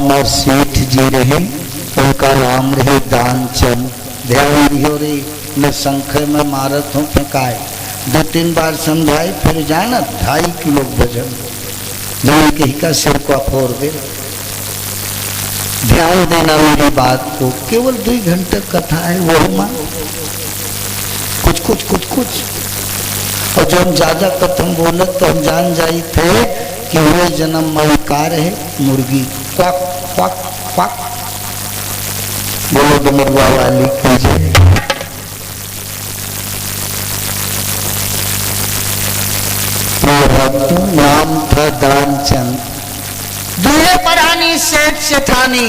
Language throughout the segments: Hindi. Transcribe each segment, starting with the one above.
हमारे सेठ जी रहे, उनका नाम रहे दानचंद। ध्यान दियो रे, मैं संख्या में मारत हूँ फेंकाए, 2-3 बार समझाई, फिर जाना 2.5 किलो वजन जमीन कहीं का सिर को फोड़ दे। ध्यान देना मेरी बात को, केवल 2 घंटे कथा है वो मां, कुछ और जो हम ज्यादा कथम बोले तो हम जान जाई थे कि वो जन्म मलकार है मुर्गी, क्वाक क्वाक क्वाक। बोलो डमरुआ वाली की जय। नाम था दानचंद, दूल्हे परानी सेठ सेठानी,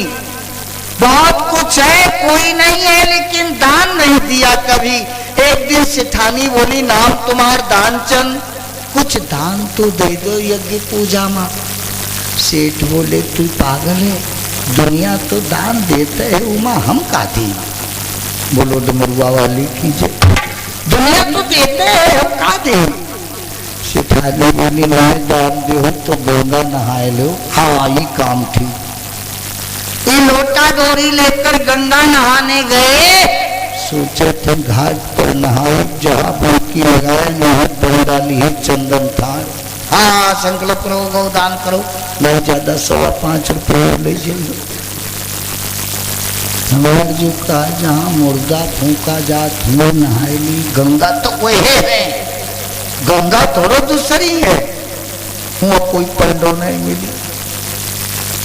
बहुत कुछ है, कोई नहीं है, लेकिन दान नहीं दिया कभी। एक दिन सेठानी बोली, नाम तुम्हार दानचंद, कुछ दान तो दे दो यज्ञ पूजा में। सेठ बोले, तू पागल है, दुनिया तो दान देते है, उमा हम का दी। बोलो डमरुआ वाली की जय। दुनिया तो देते है, हम का दे। सेठानी बोली, नहीं दान दे तो गंगा नहाए लो। हाँ ये काम ठीक। ये लोटा डोरी लेकर गंगा नहाने गए, सोचे थे घाट पर नहाओ, जहाँ बुड़की लगाए नहीं बन डाली है चंदन था। हाँ संकल्प करो, गौदान करो, बहुत ज्यादा 5.25 रुपये ले जाइए। हमारे जो कहा जहाँ मुर्दा फूका जात में नहाए ली, गंगा तो वही है, गंगा थोड़ा दूसरी है। वहाँ कोई पंडो नहीं मिली।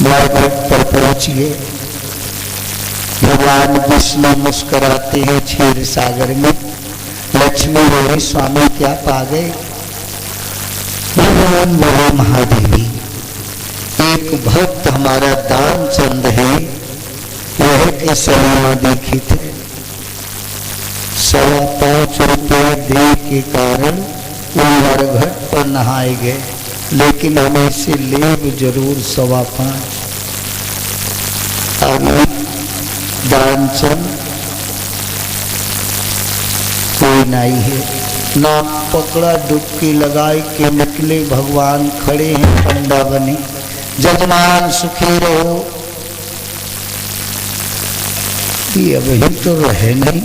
घाट पर पहुंचिए, भगवान विष्णु मुस्कुराते हैं क्षीर सागर में। लक्ष्मी बोली, स्वामी क्या पा गए। भगवान बोले, महादेवी एक भक्त हमारा दानचंद है, वह के सलामा देखी थे, 5.25 रुपये दे के कारण घट पर नहाए गए, लेकिन हमें से लेब जरूर 5.25। दानचंद कोई नहीं है, नाक पकड़ा, डुबकी लगाई के निकले। भगवान खड़े हैं, पंडा बने, जजमान सुखी रहो। ये अभी तो रहे नहीं,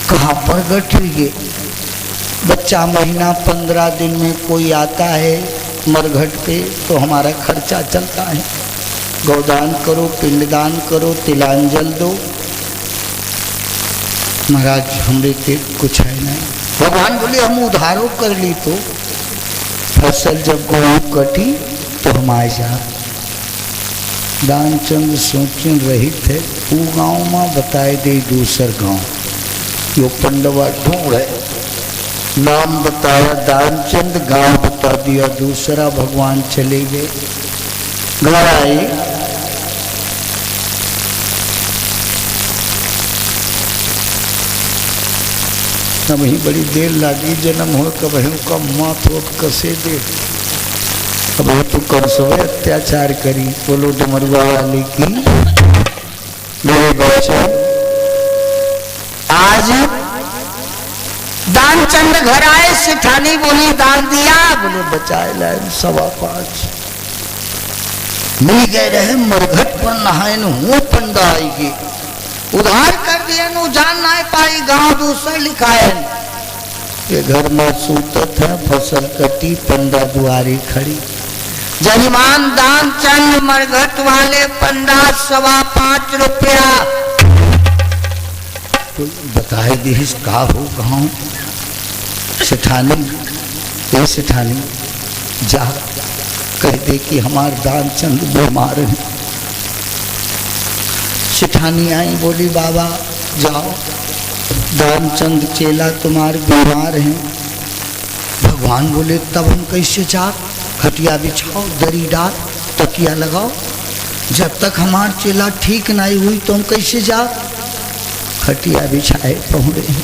कहाँ पर गठिए। बच्चा महीना 15 दिन में कोई आता है मरघट पे तो हमारा खर्चा चलता है। गौदान करो, पिंडदान करो, तिलांजल दो। महाराज हमरे के कुछ है नहीं। भगवान बोले, हम उधारो कर ली तो फसल जब गेहूं कटी तो हम आए जा। दानचंद सोचन रही थे, वो गाँव में बताए दे दूसर गाँव, यो पंडवा ढूंढ है, नाम बताया दानचंद, गांव बता दिया दूसरा। भगवान चले गए, घर आए, तब ही बड़ी देर लगी, जन्म हो कब का माथ वोट कसे दे। अब तो कर सो अत्याचार करी। बोलो डमरुआ वाली की। मेरे बच्चे आज दानचंद घर आए, सेठानी बोली, दान दिया। बोले, बचाए लाए 5.25 मिल गए रहे। मरघट पर नहाए न पंडा आएगी, उधार कर दिया नु जान ना पाई, गांव दूसरा लिखाए। ये घर में सूतत है, फसल कटी, पंडा दुआरी खड़ी। जजमान दानचंद मरघट वाले पंडा 5.25 रुपया। तो बताए दिस का हो गाँव। सेठानी, ये सेठानी जा कह दे कि हमारे दानचंद बीमार है। सेठानी आई, बोली, बाबा जाओ, दानचंद चेला तुम्हारे बीमार हैं। भगवान बोले, तब हम कैसे जा। खटिया बिछाओ, दरी डाल, तकिया लगाओ, जब तक हमार चेला ठीक नहीं हुई तो हम कैसे जा। खटिया बिछाए पहुँचे।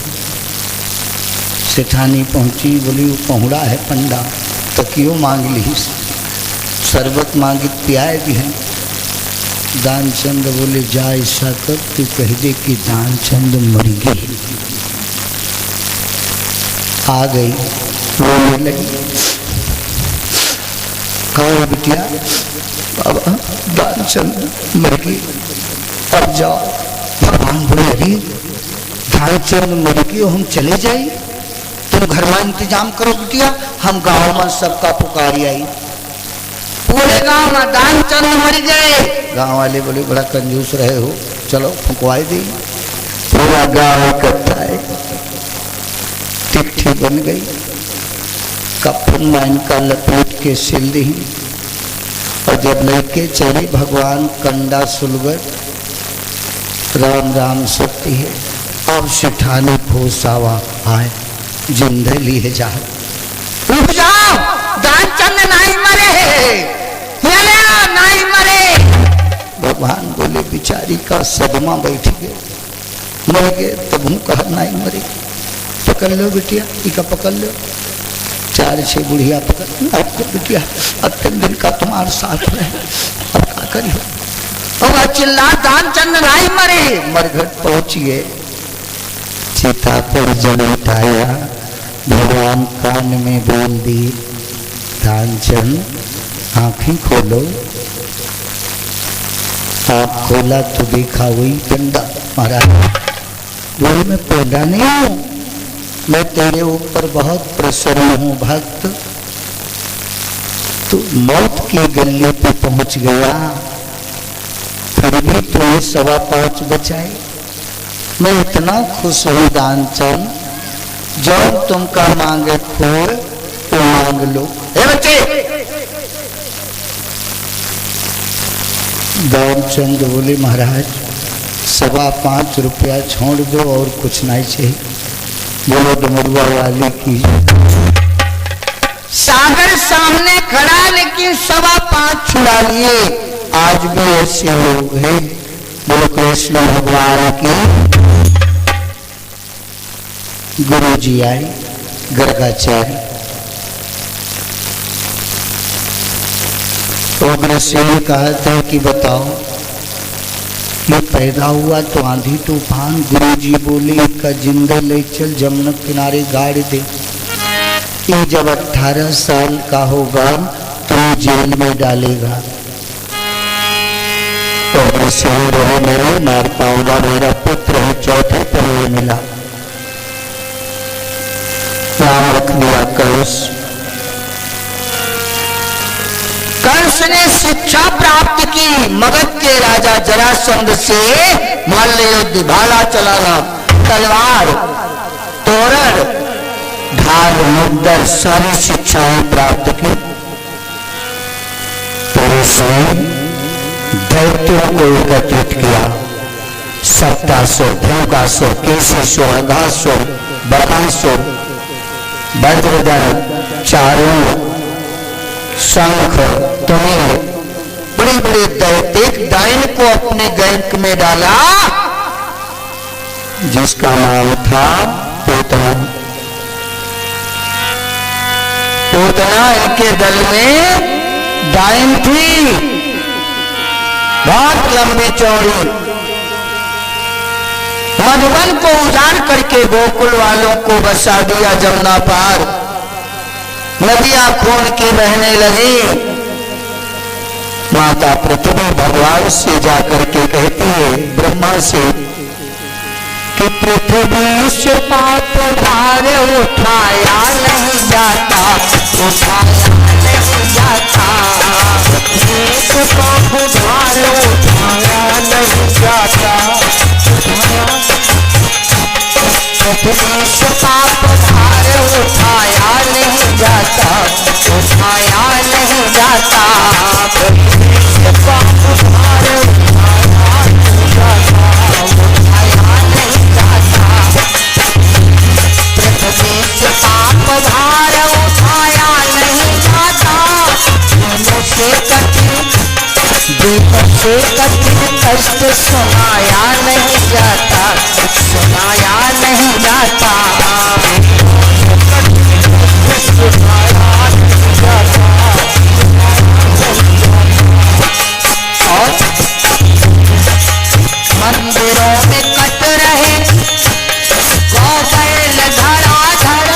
सेठानी पहुँची, बोली, वो पहुँड़ा है पंडा, तकियो मांग ली, शरबत मांगी, पियाए भी हैं। दानचंद बोले, जा ऐसा कर, तू कह दे कि दानचंद मर गई। आ गई, रोने लगी। कहो बिटिया, बाबा दानचंद मर गई, अब जाओ। भगवान बोले अरे दानचंद मर गई, हम चले जाए, तुम घर में इंतजाम करो बिटिया, हम गांव में सबका पुकारी आई। पूरे गांव में दानचंद मर गए। गांव वाले बोले बड़ा कंजूस रहे हो, चलो फुकवाई दी। पूरा गांव इकट्ठा है, चिट्ठी बन गई, कफन में इनका लपेट के सिल दी, और जब लेके चली भगवान कंडा सुलगड़, राम राम सत्य है, अब सिठाने भूसावा आए, जिंदे लिए जा। रुक जाओ, दानचंद नहीं मरे, नहीं मरे। भगवान बोले बिचारी का सदमा बैठ गए, मर गए, तब हूँ कहा नहीं मरे। पकड़ लो बिटिया, इका पकड़ लो, 4-6 बुढ़िया पकड़, आपको बिटिया अब 3 दिन का तुम्हारे साथ रहे, अब क्या करिए। और चिल्ला दानचंद नहीं मरे। मरघट पहुंचिए, चिता पर जन उठाया, भगवान कान में बोल दी, दानचंद आंखें खोलो। आँख खोला तो देखा वही कंडा। महाराज बोले मैं पैदा नहीं हूं, मैं तेरे ऊपर बहुत प्रसन्न हूं भक्त, तू मौत के गले पे पहुंच गया, फिर भी तुम्हें 5.25 बचाए। मैं इतना खुश हूं दानचंद, जो तुमका मांगे खोर तो मांग लो। बच्चे दानचंद बोले महाराज 5.25 रुपया छोड़ दो और कुछ नहीं चाहिए। बोलो डमरुआ वाले की। सागर सामने खड़ा, लेकिन 5.25 छुड़ा लिए। आज भी ऐसे लोग हैं। बोलो कृष्ण भगवान की। गुरु जी आए, गर्गाचार्य उग्रसेन कहा था कि बताओ मैं पैदा हुआ तो आंधी तूफान, गुरु जी बोले इसका जिंदा ले चल जमुना किनारे गाड़ दे, ये जब 18 साल का होगा तो जेल में डालेगा। उग्रसेन बोले मेरे मार पाऊंगा, मेरा पुत्र है, 4थे पहले मिला। राम रख लिया कंस। कंस ने शिक्षा प्राप्त की मगध के राजा जरासंध से। मल्ल युद्ध, भाला चलाना, तलवार, तोरण, ढाल, मुद्दर, सारी शिक्षाएं प्राप्त की। फिर उसने दैत्यों को एकत्रित किया। सप्तासुर, भृंगासुर, केशीसुर, अघासुर, बकासुर, वज्रधर, चारों, शंख, तुमरे, बड़े बड़े दैत्य, एक डायन को अपने गैंग में डाला जिसका नाम था पूतना। पूतना इनके दल में डायन थी, बहुत लंबी चौड़ी। मधुबन को उजाड़ करके गोकुल वालों को बसा दिया जमुना पार। नदियां खून की बहने लगी। माता पृथ्वी भगवान से जाकर के कहती है ब्रह्मा से कि पृथ्वी से पाप भार उठाया नहीं जाता, उठाया नहीं जाता, एक पाप भार उठाया नहीं जाता। पृथ्वी से पाप भार उठाया नहीं जाता, उठाया नहीं जाता, पृथ्वी से पाप भार उठाया नहीं जाता, उठाया नहीं जाता, पृथ्वी से पाप भार उठाया नहीं जाता। जीवन से कठिन कष्ट सुनाया नहीं जाता, सुनाया नहीं जाता, और मंदिरों में कट रहे गौ बैल धड़ाधड़,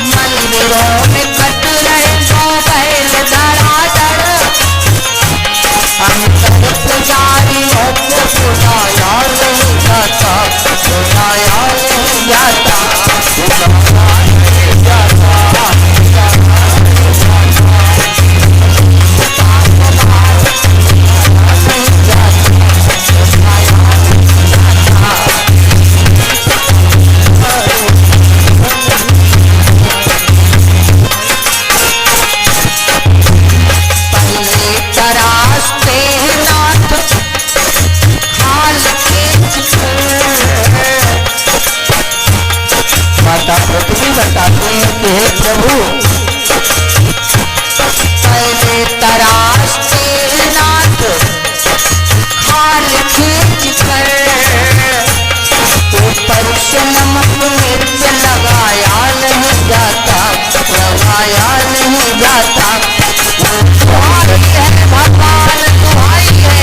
मंदिरों में कट रहे गौ बैल धड़ाधड़, प्रभु पहले तराशते नाथ खाल खींच कर, ऊपर से नमक मिर्च लगाया नहीं जाता, लगाया नहीं जाता। दुहाई है भगवान दुहाई है,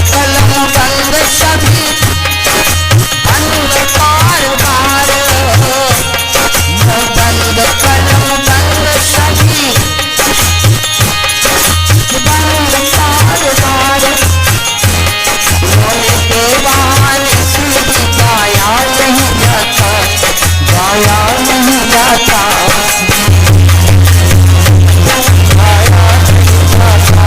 कलम बंद सभी बंद कारबार, बंद कलम बंद सभी बंद कारबार। रोने के बहाने सिर्फ गाया नहीं जाता, गाया नहीं जाता, गाया नहीं जाता।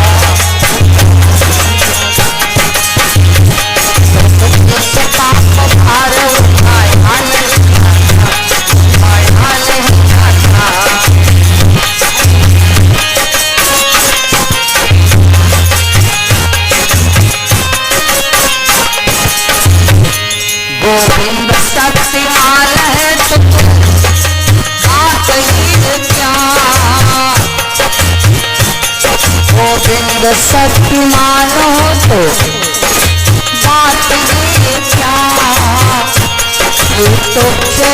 इस पाप भार उठाया नहीं जाता, उठाया नहीं जाता। गोविंद शक्तिमान है तो बात ही क्या, गोविंद शक्तिमान हो तो बात ही क्या। ये तो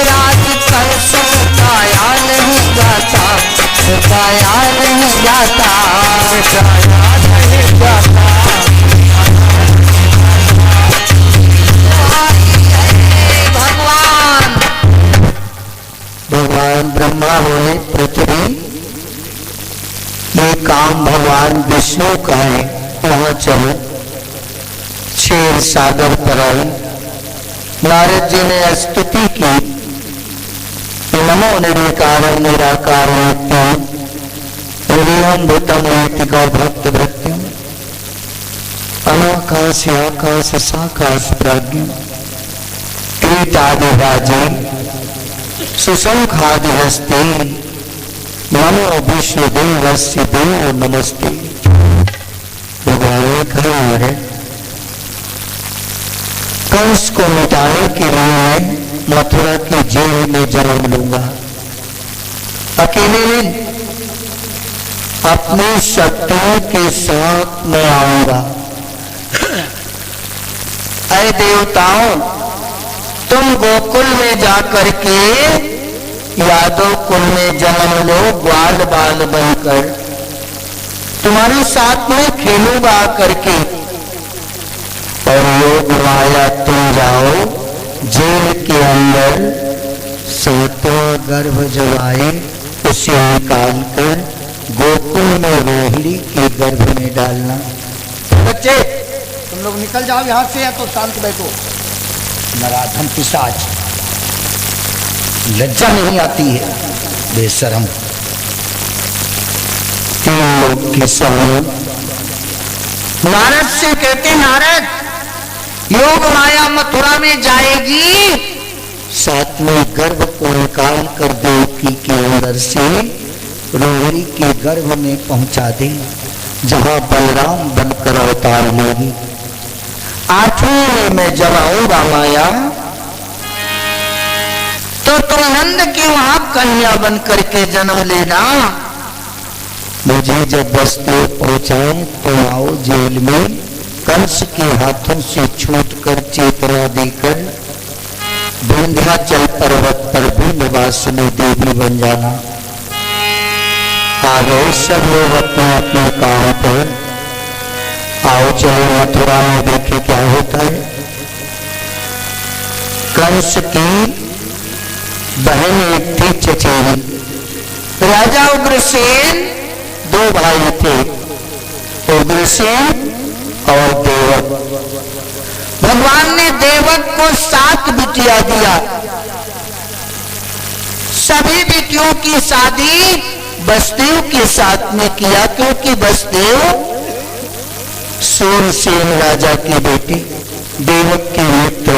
राज कर सुखाया नहीं जाता, सुखाया नहीं जाता, सुखाया नहीं जाता। भगवान ब्रह्मा हुए पृथ्वी, ये काम भगवान विष्णु का है। वहां चलो क्षीर सागर पर आए। नारद जी ने स्तुति की, नमो निर्विकारं निराकारं नित्यं हृदयं भूतं नैतिको भक्त भृत्यं अनाकाश आकाश साकाश प्राज्ञं कीटादिराजे सुशंखादि हस्ते नमो विष्णुदेवस्य देव नमस्ते। भगवान ने कहा है कंस को मिटाने के लिए मैं मथुरा की जेल में जन्म लूंगा, अकेले में अपने शत्रुओं के साथ मैं आऊंगा। ऐ देवताओं, तुम गोकुल में जाकर के यादव कुल में जन्म लो, ग्वाल बाल बनकर तुम्हारे साथ में खेलूंगा आकर के। और योग माया तुम जाओ जेल के अंदर, सातवां गर्भ जब आए उसे निकाल कर गोकुल में रोहिणी के गर्भ में डालना। बच्चे तुम लोग निकल जाओ यहाँ से, या तो शांत बैठो। नराधम पिशाच, लज्जा नहीं आती है, बेशरम। तीन लोग के सामने नारद से कहते, नारद योग माया मथुरा में जाएगी, साथ में गर्भ को निकाल कर देवकी के अंदर से रोहिणी के गर्भ में पहुंचा दे, जहां बलराम बनकर अवतार होगी। आठवीं में मैं जब आऊंगा माया, तो तुम नंद की वहां कन्या बन करके जन्म लेना। मुझे जब बस्ती पहुंचाए तो आओ जेल में, कंस के हाथों से छूट कर चेतना देकर विंध्याचल पर्वत पर भी निवासिनी देवी बन जाना। आ गए सब लोग अपने अपने काम पर। आओ चलो मथुरा में देखे क्या होता है। कंस की बहन एक थी चचेरी। राजा उग्रसेन दो भाई थे, उग्रसेन और देवक। भगवान ने देवक को 7 बिटिया दिया। सभी बिटियों की शादी वसुदेव के साथ में किया, क्योंकि वसुदेव सूरसेन राजा की बेटी देवक के मित्र।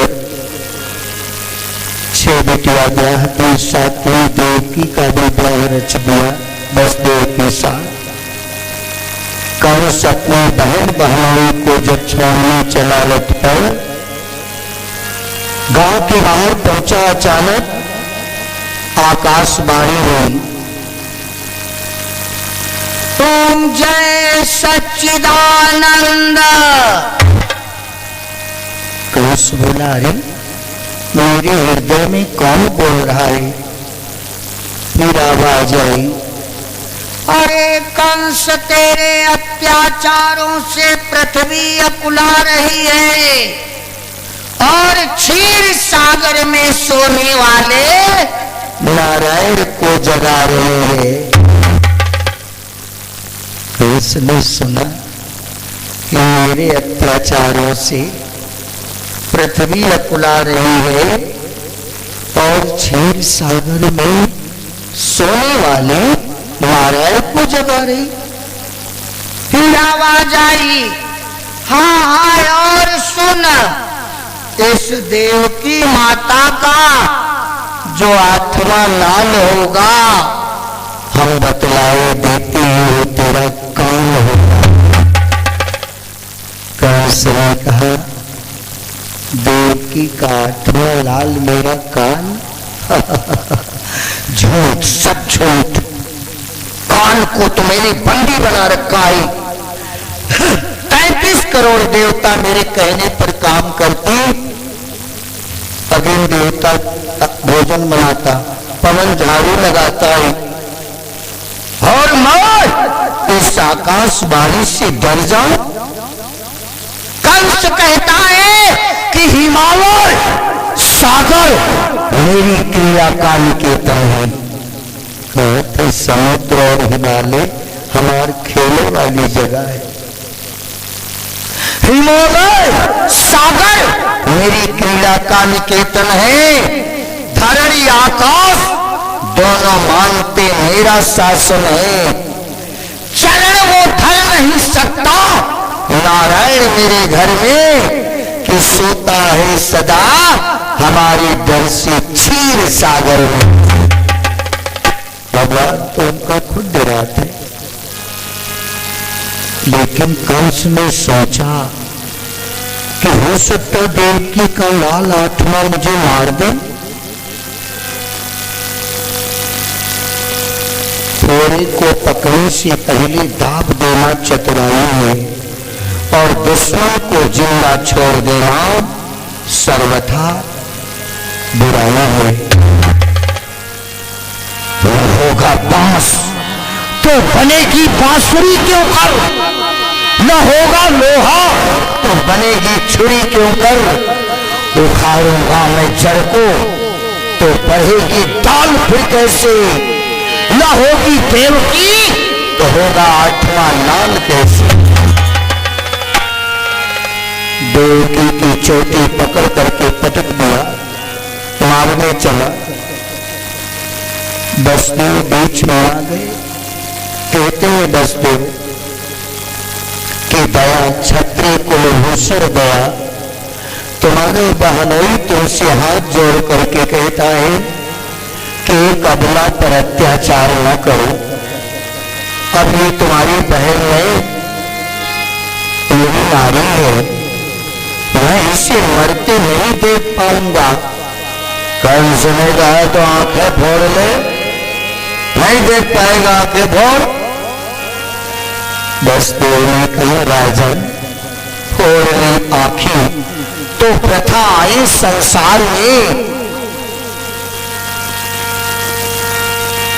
6 बेटियां ब्याह की, 7वीं देवकी का भी ब्याह रच दिया वसुदेव के साथ। कंस अपनी बहन बहनों को जब छोड़ने चला रथ पर, गांव के बाहर पहुंचा, अचानक आकाशवाणी हुई, तुम जय सच्चिदानंद। कंस बोला, अरे मेरे हृदय में कौन बोल रहा है? फिर आवाज आई, अरे कंस, तेरे अत्याचारों से पृथ्वी अकुला रही है और क्षीर सागर में सोने वाले नारायण को जगा रहे हैं। उसने सुना कि मेरे अत्याचारों से पृथ्वी अकुला रही है और क्षीर सागर में सोने वाले नारायण को जगा रही। फिर आवाज आई, हाँ हाँ, और सुन, इस देव की माता का जो आत्मा नाल होगा, हम बतलाए देते हो, तेरा कान होगा। कंस ने कहा, देवकी का आत्मा लाल मेरा कान? झूठ, सब झूठ। कान को तो मैंने बंदी बना रखा है। 33 करोड़ देवता मेरे कहने पर काम करते, अग्नि देवता भोजन बनाता, पवन झाड़ू लगाता है, और मैं इस आकाशवाणी से डर जाऊं? कंस कहता है कि हिमालय सागर मेरी क्रिया का निकेतन है। कहते समुद्र और हिमालय हमारे खेलों वाली जगह है। हिमालय सागर मेरी क्रीड़ा का निकेतन है। धरणी आकाश दोनों मानते मेरा शासन है। चरण वो ढल नहीं सकता नारायण मेरे घर में, कि सोता है सदा हमारी डर से क्षीर सागर में। भगवान तो उनका खुद डराते, लेकिन कंस ने सोचा कि हो सकता देवकी का लाल आत्मा मुझे मार दे। थोड़े को पकड़ने से पहले दाब देना चतुराई है, और दुश्मन को जिंदा छोड़ देना सर्वथा बुराई है। वो होगा बांस तो बनेगी बांसुरी क्यों कर, न होगा लोहा तो बनेगी छुरी क्यों कर। उखाड़ूंगा मैं जड़ को तो बढ़ेगी दाल फिर कैसे, न होगी देवकी तो होगा आत्मा लाल कैसे। देवकी की चोटी पकड़ करके पटक दिया, मारने चला। बसदेव बीच में आ गए। कहते हैं बसदेव कि दया क्षत्रिय कुलभूषण दया, तुम्हारे बहनोई तुमसे हाथ जोड़ करके कहता है कि एक अबला पर अत्याचार न करो। अब ये तुम्हारी बहन है, मेरी नारी है, मैं इसे मरते नहीं देख पाऊंगा। कंस ने कहा तो आंखें फोड़ ले, नहीं देख पाएगा आंखें फोड़। बसदेव ने कहा राजन, फोड़ ले आंखें तो प्रथा आई संसार में।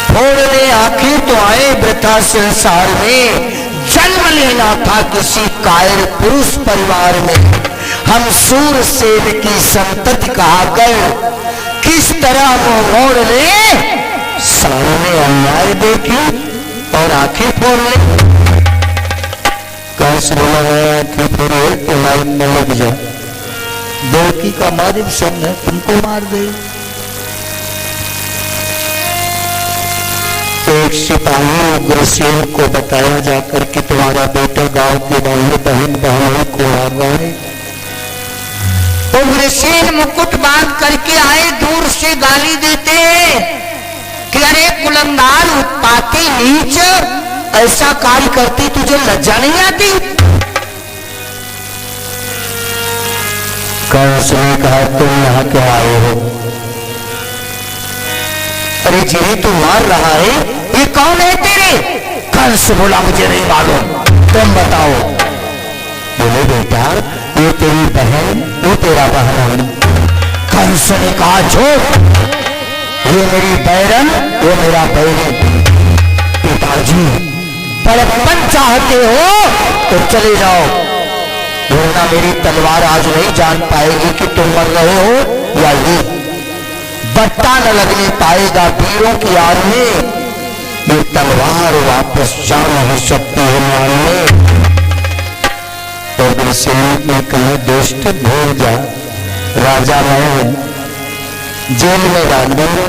फोड़ ले आंखें तो आए वृथा संसार में। जन्म लेना था किसी कायर पुरुष परिवार में। हम सूर सेन की संतति कहा कर किस तरह वो मोड़ ले, सामने अन्याय देखे और आंखें फोड़ ले। कंस बोला आंखें फोड़े तो लाइन में लग जा। देवकी का मारिब सन है, तुमको मार दे। एक सिपाही उग्रसेन को बताया जाकर कि तुम्हारा बेटा गांव के बाहर बहन बहनों को आ रहा है। उग्रसेन मुकुट बांध करके आए, दूर से गाली देते कि अरे कुलंगार, उत्पाती, नीच, ऐसा कार्य करती, तुझे लज्जा नहीं आती? कंस ने कहा तुम यहाँ क्या आए हो? अरे जिन्हें तू मार रहा है ये कौन है तेरे? कंस बोला मुझे नहीं मालूम, तुम बताओ। बोले बेटा ये तेरी बहन, वो तेरा बहन। कंस ने कहा झूठ, ये मेरी बहन, वो मेरा बहन। पिताजी बड़प्पन चाहते हो तो चले जाओ, वरना मेरी तलवार आज नहीं जान पाएगी कि तुम मर रहे हो या ये। बट्टा न लगने पाएगा वीरों की आग में, ये तलवार वापस जा नहीं सकती है मारने। तो उग्रसेन ने कहा दुष्ट भूल जा, राजा मैं जेल में डाल दूंगा।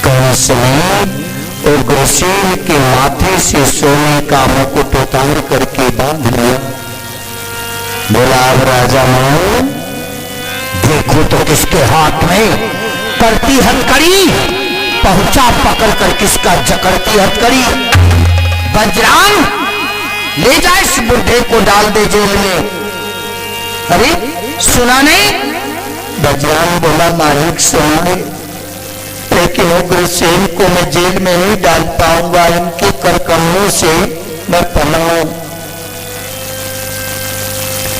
कंस ने उग्रसेन के माथे से सोने का मुकुट उतार करके बांध लिया। बोला अब राजा मैं देखो तो किसके हाथ में करती हथकड़ी, पहुंचा पकड़ कर किसका जकड़ती हथकड़ी। वज्रांग ले जाए इस बुढ़े को डाल दे जेल में। अरे सुना नहीं? वज्रांग बोला मालिक सुना है, लेकिन उग्रसेन को मैं जेल में नहीं डाल पाऊंगा, इनके करकमों से मैं पनाऊं।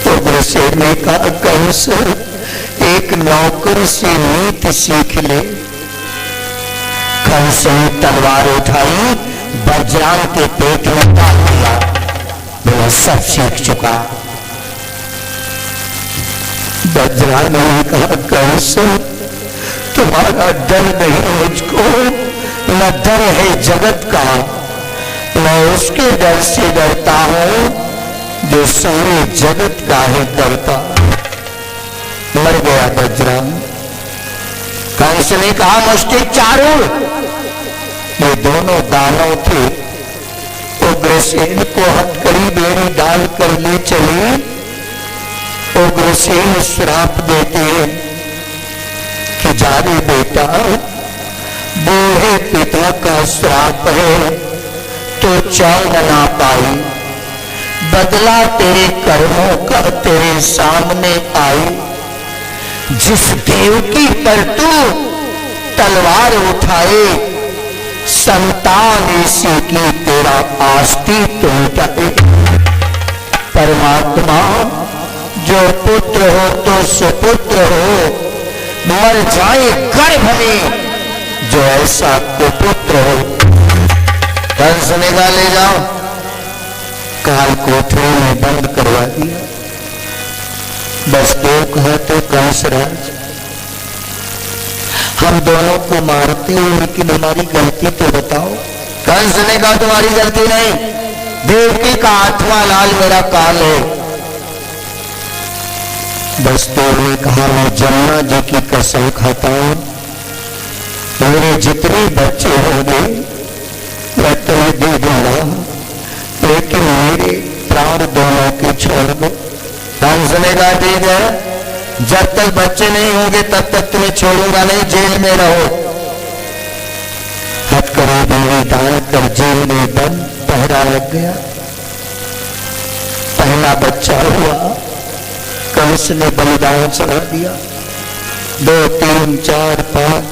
उग्रसेन ने कहा कंस एक नौकर से नीति सीख ले। कंस ने तलवार उठाई, वज्रांग के पेट में डाल दिया। बोला सब सीख चुका। वज्रांग ने कहा कंस तुम्हारा डर नहीं मुझको, न डर है जगत का, मैं उसके डर से डरता हूं जो सारे जगत का है डरता। मर गया वज्रांग। कंस ने कहा मुष्टिक चारुण, ये दोनों दानव थे, उग्रसेन को हथकड़ी बेड़ी डाल कर ले चले। उग्रसेन श्राप देते हैं कि जाने बेटा बूढ़े पिता का श्राप है तो चैन ना पाई, बदला तेरे कर्मों का तेरे सामने आई। जिस देवकी पर तू तलवार उठाए, संतान इसी की तेरा अस्तित्व मिटाए। परमात्मा जो पुत्र हो तो सुपुत्र हो, मर जाए गर्भ में जो ऐसा कुपुत्र हो। कंस ने कहा ले जाओ, काल कोठरी में बंद करवा दिया। वसुदेव कहा तो कंसराज हम दोनों को मारते हो, लेकिन हमारी गलती तो बताओ। कंस ने कहा तुम्हारी गलती नहीं, देवकी का 8वां लाल मेरा काल है। वसुदेव ने कहा मैं जमुना जी की कसम खाता हूं, मेरे जितने बच्चे होंगे मैं तुम्हें दे दूंगा, लेकिन मेरे प्राण दोनों के छोड़ दो। कंस ने कहा ठीक है, जब तक बच्चे नहीं होंगे तब तक तुम्हें छोड़ूंगा नहीं, जेल में रहो। हथकड़ी बेड़ी डाल कर जेल में बंद पहरा लग गया। पहला बच्चा हुआ, कंस ने बलिदान चढ़ा दिया। 2 3 4 5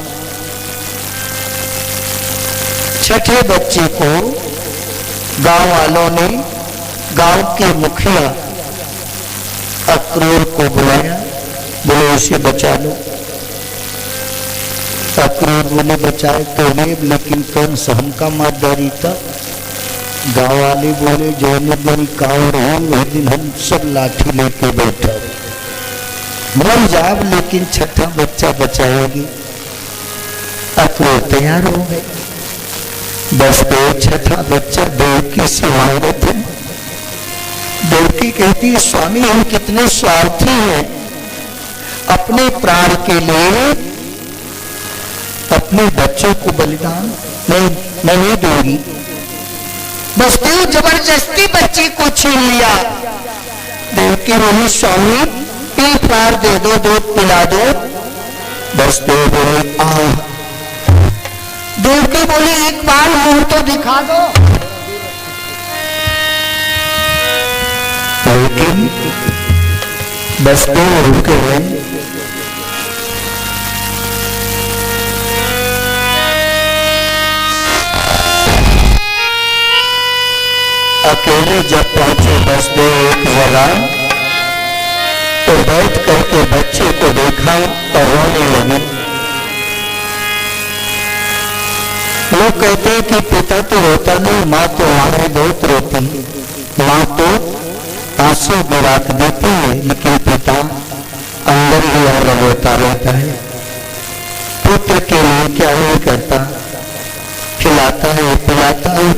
छठे बच्चे को गांव वालों ने गांव के मुखिया अक्रूर को बुलाया, बोले उसे बचा लो। अक्रूर बोले बचाए तो नहीं, लेकिन कंस हमका मारदारी था। गांव वाले बोले जो दिन कांवर हो वह दिन हम सब लाठी लेके बैठा, मर जाब लेकिन छठा बच्चा बचाएगी। अक्रूर तैयार हो गए। बस तो छठा बच्चा देवकी से मांगे थे। देवकी कहती है स्वामी हम कितने स्वार्थी हैं, अपने प्राण के लिए अपने बच्चों को बलिदान नहीं दूंगी। बस देव जबरदस्ती बच्चे को छीन लिया। देवकी बोली स्वामी 3 प्राण दे दो, दूध पिला दो। बस देव बोले आ देवकी बोली एक बार मुंह तो दिखा दो। लेकिन वसुदेव रुके हुए। अकेले जब पहुंचे वसुदेव एक जगह तो बैठ करके बच्चे को देखा और रोने लगे। लोग कहते हैं कि पिता तो रोता नहीं, माँ तो आए बहुत रोती, माँ तो आंसू गिरा देती है, लेकिन पिता अंदर ही और रोता रहता है। पुत्र के लिए क्या नहीं करता, खिलाता है पिलाता है,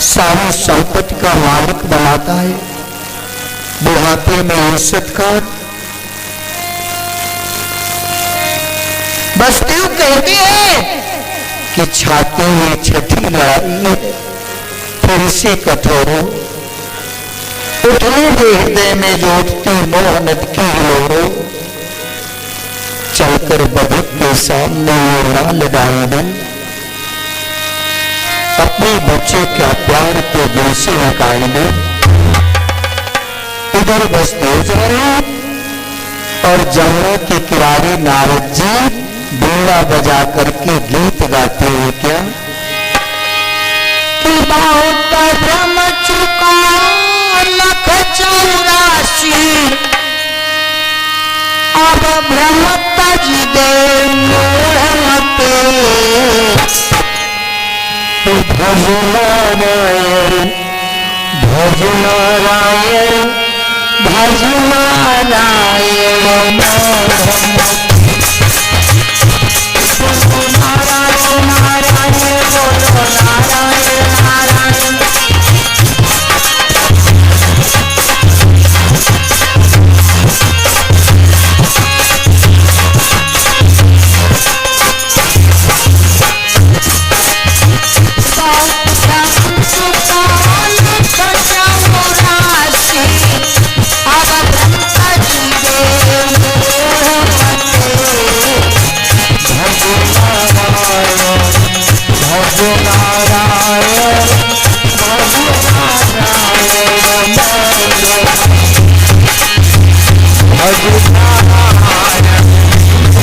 सारी संपत्ति का मालिक बनाता है, बुढ़ापे में इज्जत का। वसुदेव कहते हैं कि छाती में छठी लड़ाई है, फिर से कठोरो उठने दे हृदय में जो उठती मोह नद की लोरो, चलकर बधुक के सामने वो लाल डांडन, अपने बच्चे का प्यार तो दिल से निकाल दे। इधर वसुदेव जा रहे और जमुना के किनारे नारद जी बीड़ा बजा करके गीत गाते हुए क्या कि बहुत भ्रम चुका लख 84, अब भ्रम तज दे मूढ़मते, भज नारायण भज नारायण भज नारायण नारायण नारायण बोलो नारायण नारायण।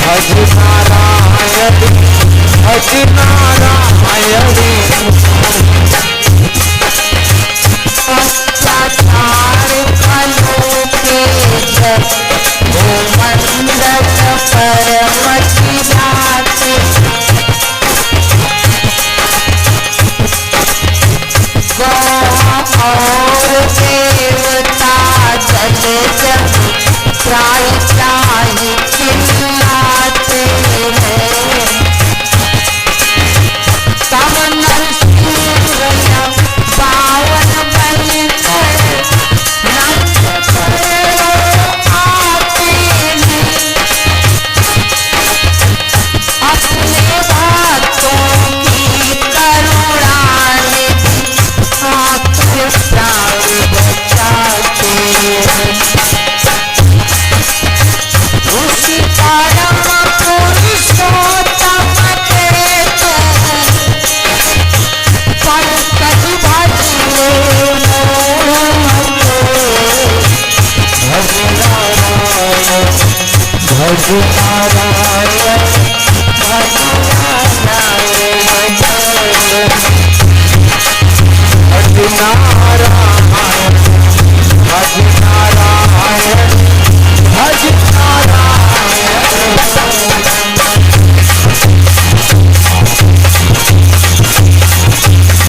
भज नारायण भज नारायण।